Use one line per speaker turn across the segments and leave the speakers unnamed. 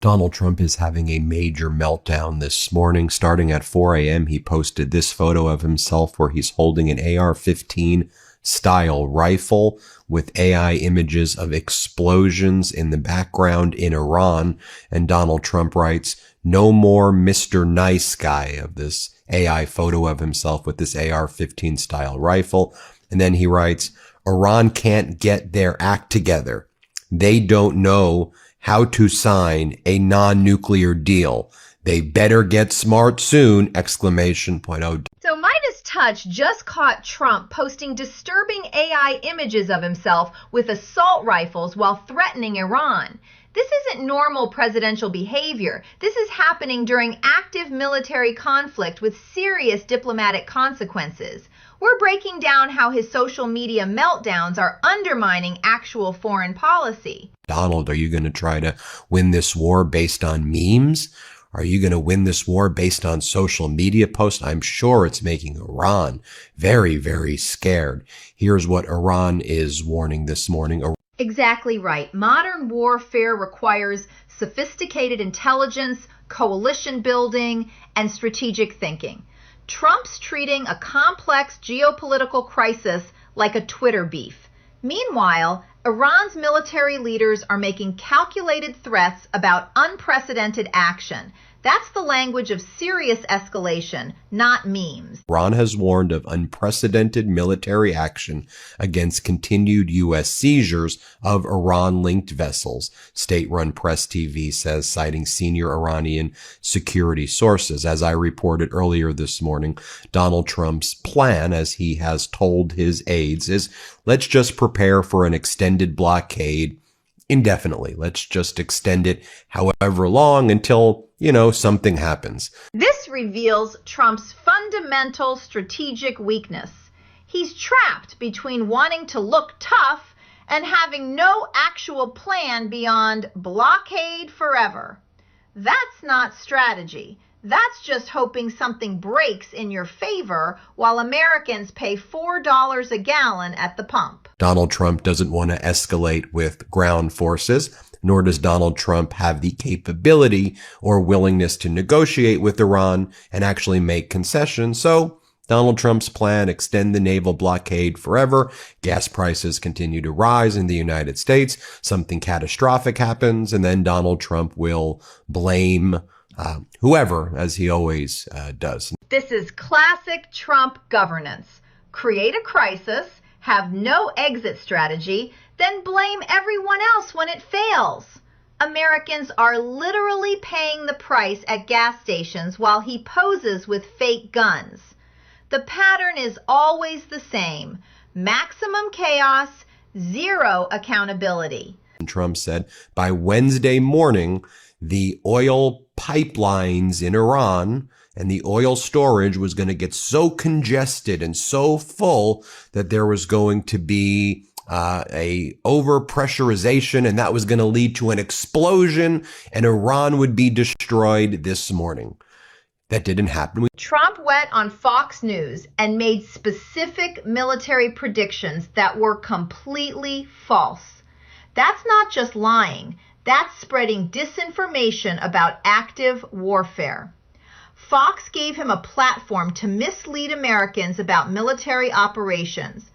Donald Trump is having a major meltdown this morning. Starting at 4 a.m., he posted this photo of himself where he's holding an AR-15 style rifle with AI images of explosions in the background in Iran. And Donald Trump writes, "No more Mr. Nice Guy," of this AI photo of himself with this AR-15 style rifle. And then he writes, "Iran can't get their act together. They don't know how to sign a non-nuclear deal. They better get smart soon!" Exclamation point. Oh.
So MeidasTouch just caught Trump posting disturbing AI images of himself with assault rifles while threatening Iran. This isn't normal presidential behavior. This is happening during active military conflict with serious diplomatic consequences. We're breaking down how his social media meltdowns are undermining actual foreign policy.
Donald, are you going to try to win this war based on memes? Are you going to win this war based on social media posts? I'm sure it's making Iran very, very scared. Here's what Iran is warning this morning.
Exactly right. Modern warfare requires sophisticated intelligence, coalition building, and strategic thinking. Trump's treating a complex geopolitical crisis like a Twitter beef. Meanwhile, Iran's military leaders are making calculated threats about unprecedented action. That's the language of serious escalation, not memes.
Iran has warned of unprecedented military action against continued U.S. seizures of Iran-linked vessels, state-run Press TV says, citing senior Iranian security sources. As I reported earlier this morning, Donald Trump's plan, as he has told his aides, is let's just prepare for an extended blockade indefinitely. Let's just extend it however long until, something happens.
This reveals Trump's fundamental strategic weakness. He's trapped between wanting to look tough and having no actual plan beyond blockade forever. That's not strategy. That's just hoping something breaks in your favor while Americans pay $4 a gallon at the pump.
Donald Trump doesn't want to escalate with ground forces, nor does Donald Trump have the capability or willingness to negotiate with Iran and actually make concessions. So Donald Trump's plan, extend the naval blockade forever. Gas prices continue to rise in the United States. Something catastrophic happens, and then Donald Trump will blame whoever, as he always does.
This is classic Trump governance. Create a crisis, have no exit strategy, then blame everyone else when it fails. Americans are literally paying the price at gas stations while he poses with fake guns. The pattern is always the same: maximum chaos, zero accountability.
Trump said by Wednesday morning, the oil pipelines in Iran and the oil storage was going to get so congested and so full that there was going to be a overpressurization, and that was going to lead to an explosion, and Iran would be destroyed this morning. That didn't happen.
Trump went on Fox News and made specific military predictions that were completely false. That's not just lying. That's spreading disinformation about active warfare. Fox gave him a platform to mislead Americans about military operations.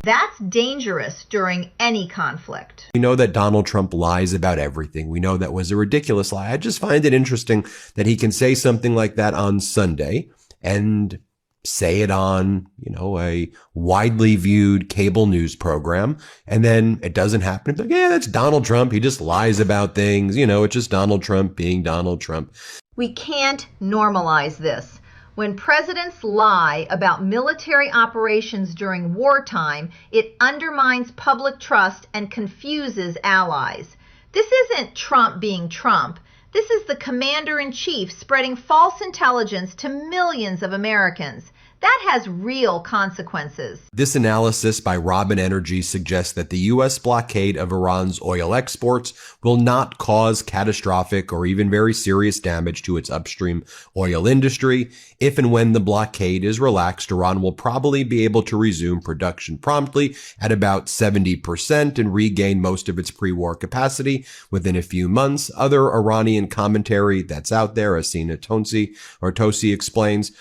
That's dangerous during any conflict.
We know that Donald Trump lies about everything. We know that was a ridiculous lie. I just find it interesting that he can say something like that on Sunday and say it on, a widely viewed cable news program, and then it doesn't happen. It's like, yeah, that's Donald Trump. He just lies about things. It's just Donald Trump being Donald Trump.
We can't normalize this. When presidents lie about military operations during wartime, it undermines public trust and confuses allies. This isn't Trump being Trump. This is the commander-in-chief spreading false intelligence to millions of Americans. That has real consequences.
This analysis by Robin Energy suggests that the U.S. blockade of Iran's oil exports will not cause catastrophic or even very serious damage to its upstream oil industry. If and when the blockade is relaxed, Iran will probably be able to resume production promptly at about 70% and regain most of its pre-war capacity within a few months. Other Iranian commentary that's out there, Asina Tosi explains,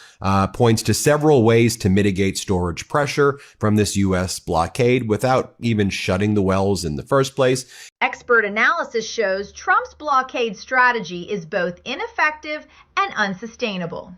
points to several ways to mitigate storage pressure from this U.S. blockade without even shutting the wells in the first place.
Expert analysis shows Trump's blockade strategy is both ineffective and unsustainable.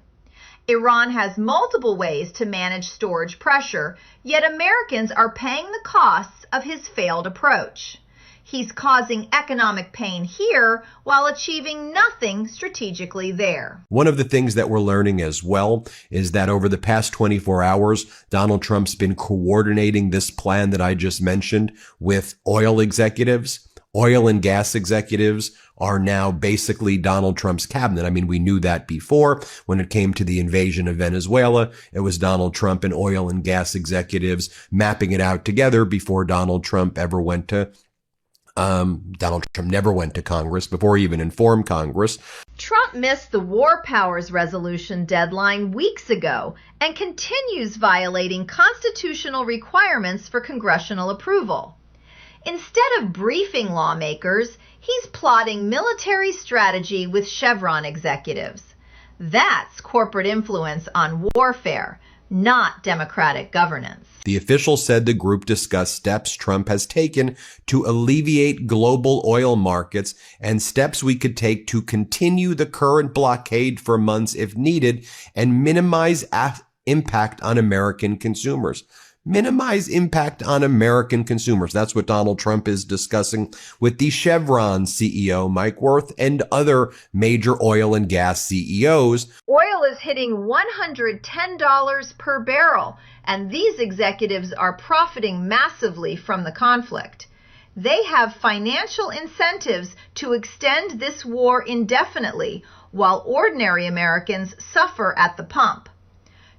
Iran has multiple ways to manage storage pressure, yet Americans are paying the costs of his failed approach. He's causing economic pain here while achieving nothing strategically there.
One of the things that we're learning as well is that over the past 24 hours, Donald Trump's been coordinating this plan that I just mentioned with oil executives. Oil and gas executives are now basically Donald Trump's cabinet. I mean, we knew that before. When it came to the invasion of Venezuela, it was Donald Trump and oil and gas executives mapping it out together before Donald Trump never went to Congress, before he even informed Congress.
Trump missed the War Powers Resolution deadline weeks ago and continues violating constitutional requirements for congressional approval. Instead of briefing lawmakers, he's plotting military strategy with Chevron executives. That's corporate influence on warfare, not democratic governance.
The official said the group discussed steps Trump has taken to alleviate global oil markets and steps we could take to continue the current blockade for months if needed and minimize impact on American consumers. Minimize impact on American consumers. That's what Donald Trump is discussing with the Chevron CEO, Mike Wirth, and other major oil and gas CEOs.
Oil is hitting $110 per barrel, and these executives are profiting massively from the conflict. They have financial incentives to extend this war indefinitely, while ordinary Americans suffer at the pump.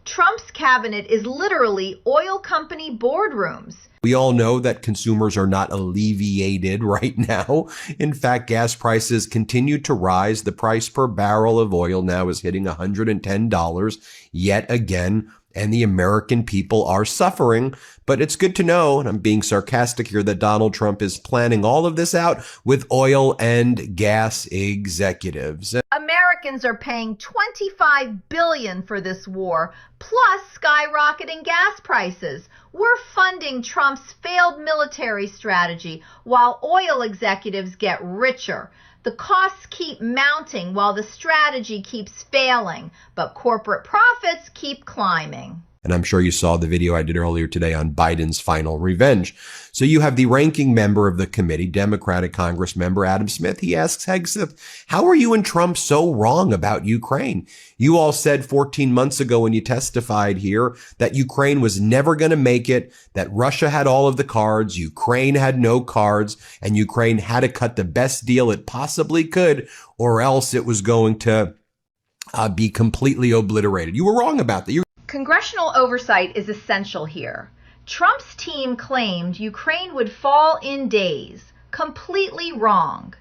Trump's cabinet is literally oil company boardrooms.
We all know that consumers are not alleviated right now. In fact, gas prices continue to rise. The price per barrel of oil now is hitting $110 yet again, and the American people are suffering. But it's good to know, and I'm being sarcastic here, that Donald Trump is planning all of this out with oil and gas executives.
Americans are paying $25 billion for this war, plus skyrocketing gas prices. We're funding Trump's failed military strategy while oil executives get richer. The costs keep mounting while the strategy keeps failing, but corporate profits keep climbing.
And I'm sure you saw the video I did earlier today on Biden's final revenge. So you have the ranking member of the committee, Democratic Congress member Adam Smith. He asks Hegseth, how are you and Trump so wrong about Ukraine? You all said 14 months ago when you testified here that Ukraine was never going to make it, that Russia had all of the cards, Ukraine had no cards, and Ukraine had to cut the best deal it possibly could, or else it was going to be completely obliterated. You were wrong about that.
Congressional oversight is essential here. Trump's team claimed Ukraine would fall in days. Completely wrong.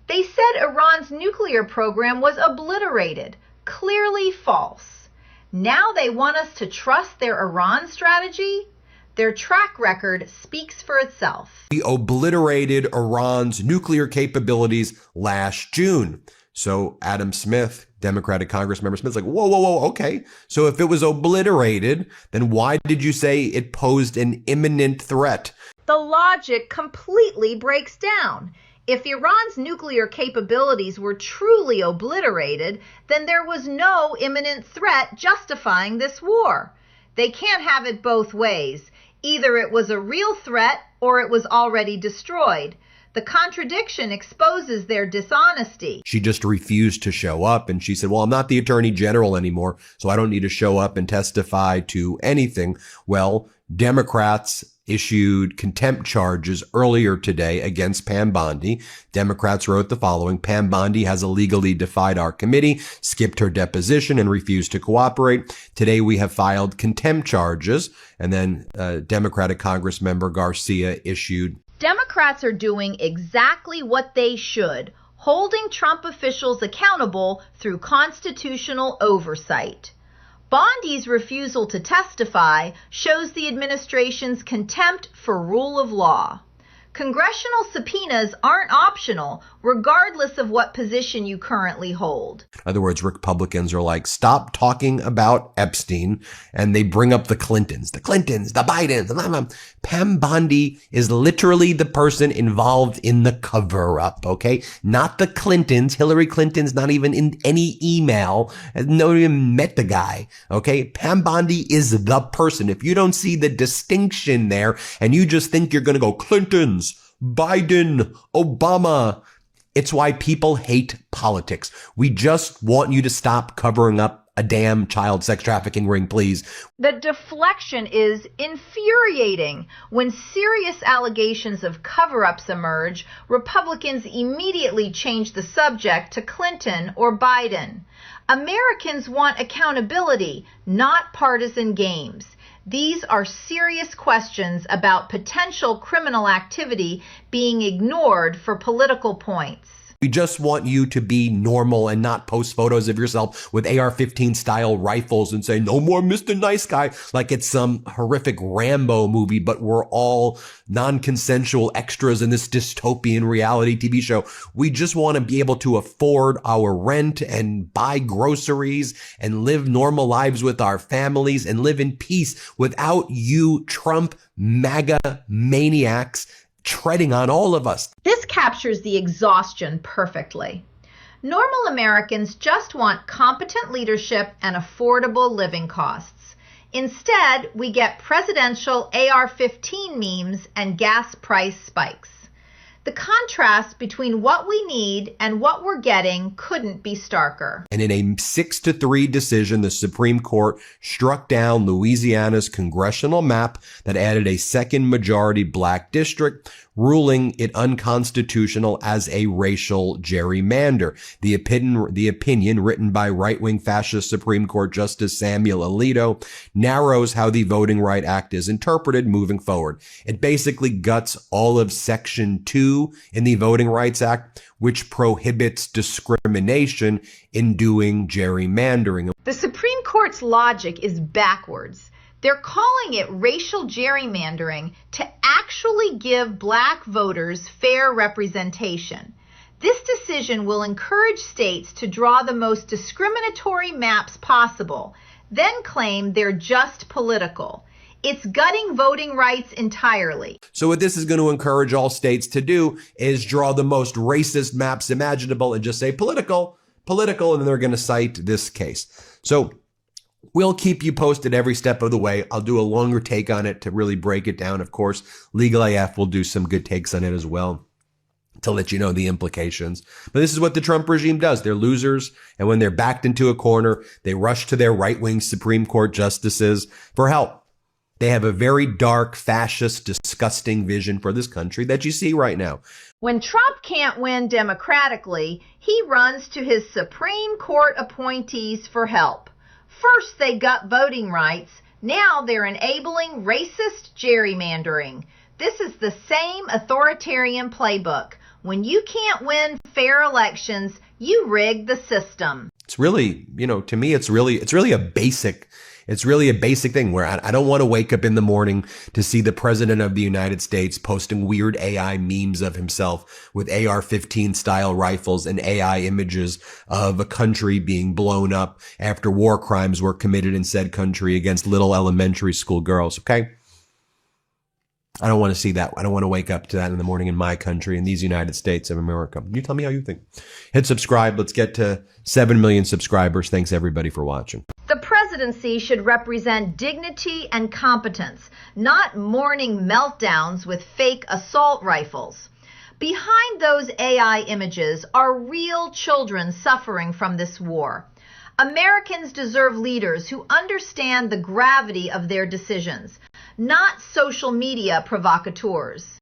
They said Iran's nuclear program was obliterated. Clearly false. Now they want us to trust their Iran strategy? Their track record speaks for itself.
We obliterated Iran's nuclear capabilities last June. So Adam Smith, Democratic Congress member Smith's like, whoa, okay. So if it was obliterated, then why did you say it posed an imminent threat?
The logic completely breaks down. If Iran's nuclear capabilities were truly obliterated, then there was no imminent threat justifying this war. They can't have it both ways. Either it was a real threat or it was already destroyed. The contradiction exposes their dishonesty.
She just refused to show up, and she said, well, I'm not the attorney general anymore, so I don't need to show up and testify to anything. Well, Democrats issued contempt charges earlier today against Pam Bondi. Democrats wrote the following: Pam Bondi has illegally defied our committee, skipped her deposition, and refused to cooperate. Today we have filed contempt charges. And then Democratic Congress member Garcia issued:
Democrats are doing exactly what they should, holding Trump officials accountable through constitutional oversight. Bondi's refusal to testify shows the administration's contempt for rule of law. Congressional subpoenas aren't optional, regardless of what position you currently hold.
In other words, Republicans are like, stop talking about Epstein, and they bring up the Clintons, the Bidens. Blah, blah. Pam Bondi is literally the person involved in the cover-up, okay? Not the Clintons. Hillary Clinton's not even in any email. No one even met the guy, okay? Pam Bondi is the person. If you don't see the distinction there, and you just think you're going to go Clintons, Biden, Obama, it's why people hate politics. We just want you to stop covering up a damn child sex trafficking ring, please.
The deflection is infuriating. When serious allegations of cover-ups emerge, Republicans immediately change the subject to Clinton or Biden. Americans want accountability, not partisan games. These are serious questions about potential criminal activity being ignored for political points.
We just want you to be normal and not post photos of yourself with AR-15 style rifles and say, no more Mr. Nice Guy, like it's some horrific Rambo movie, but we're all non-consensual extras in this dystopian reality TV show. We just want to be able to afford our rent and buy groceries and live normal lives with our families and live in peace without you Trump MAGA maniacs treading on all of us.
This captures the exhaustion perfectly. Normal Americans just want competent leadership and affordable living costs. Instead, we get presidential AR-15 memes and gas price spikes. The contrast between what we need and what we're getting couldn't be starker.
And in a 6-3 decision, the Supreme Court struck down Louisiana's congressional map that added a second majority black district, ruling it unconstitutional as a racial gerrymander. The opinion written by right-wing fascist Supreme Court Justice Samuel Alito narrows how the Voting Rights Act is interpreted moving forward. It basically guts all of Section 2 in the Voting Rights Act, which prohibits discrimination in doing gerrymandering.
The Supreme Court's logic is backwards. They're calling it racial gerrymandering to actually give black voters fair representation. This decision will encourage states to draw the most discriminatory maps possible, then claim they're just political. It's gutting voting rights entirely.
So what this is going to encourage all states to do is draw the most racist maps imaginable and just say political, and then they're going to cite this case. So we'll keep you posted every step of the way. I'll do a longer take on it to really break it down. Of course, Legal AF will do some good takes on it as well to let you know the implications. But this is what the Trump regime does. They're losers. And when they're backed into a corner, they rush to their right-wing Supreme Court justices for help. They have a very dark, fascist, disgusting vision for this country that you see right now.
When Trump can't win democratically, he runs to his Supreme Court appointees for help. First, they gut voting rights. Now they're enabling racist gerrymandering. This is the same authoritarian playbook. When you can't win fair elections, you rig the system.
It's really, to me, it's really a basic thing where I don't want to wake up in the morning to see the president of the United States posting weird AI memes of himself with AR-15 style rifles and AI images of a country being blown up after war crimes were committed in said country against little elementary school girls. Okay. I don't want to see that. I don't want to wake up to that in the morning in my country, in these United States of America. You tell me how you think. Hit subscribe. Let's get to 7 million subscribers. Thanks everybody for watching.
The presidency should represent dignity and competence, not morning meltdowns with fake assault rifles. Behind those AI images are real children suffering from this war. Americans deserve leaders who understand the gravity of their decisions, not social media provocateurs.